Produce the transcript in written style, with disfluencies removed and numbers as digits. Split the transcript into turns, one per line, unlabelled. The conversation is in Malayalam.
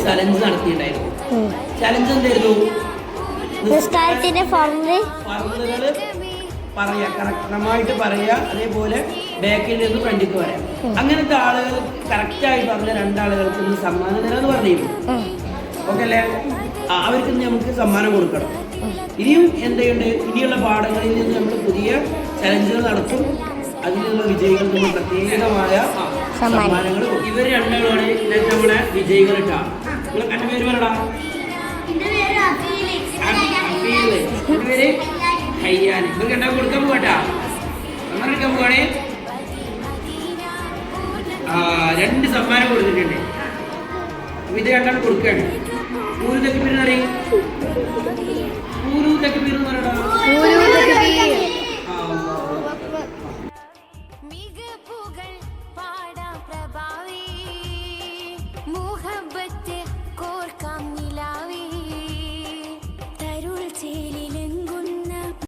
ചലഞ്ച് നടത്തിയിട്ടുണ്ടായിരുന്നു. ചലഞ്ച് എന്തായിരുന്നു?
നിസ്കാരത്തിന്റെ
ഫർളുകള് പറയാ, കറക്റ്റമായിട്ട് പറയാ, അതേപോലെ ബാക്കിൽ നിന്ന് ഫ്രണ്ടിക്ക് പറയാം. അങ്ങനത്തെ ആളുകൾ കറക്റ്റായി പറഞ്ഞ രണ്ടാളുകൾക്ക് ഇന്ന് സമ്മാനം തരാന്ന് പറഞ്ഞിരുന്നു. ഓക്കെ അല്ലേ? അവർക്ക് നമുക്ക് സമ്മാനം കൊടുക്കണം. ഇനിയും എന്തുണ്ട്, ഇനിയുള്ള പാഠങ്ങളിൽ നിന്ന് നമ്മൾ പുതിയ ചലഞ്ചുകൾ നടത്തും. അതിനുള്ള വിജയികൾക്ക് നമ്മൾ പ്രത്യേകമായ സമ്മാനങ്ങൾ. ഇവർ രണ്ടാളുമാണ് ഇന്നത്തെ നമ്മളെ വിജയികൾ ഇട്ടാ. നിങ്ങൾ കണ്ട പേര് പറയടാ. പേര് ഹയ്യാൻ. ഇവർക്ക് രണ്ടാൾ കൊടുക്കാൻ പോകട്ടാ. അങ്ങനെ എടുക്കാൻ പോവാണേ. 2 സമ്മാനം കൊടുത്തിട്ടുണ്ട്. അപ്പൊ ഇത് രണ്ടാൾ കൊടുക്കുകയാണ്. പൂരു തക്ബീർ അറിയും? പൂരു തക്ബീർ എന്ന് പറയടാ.
മികപ്പുകൾ പാടാ പ്രഭാവി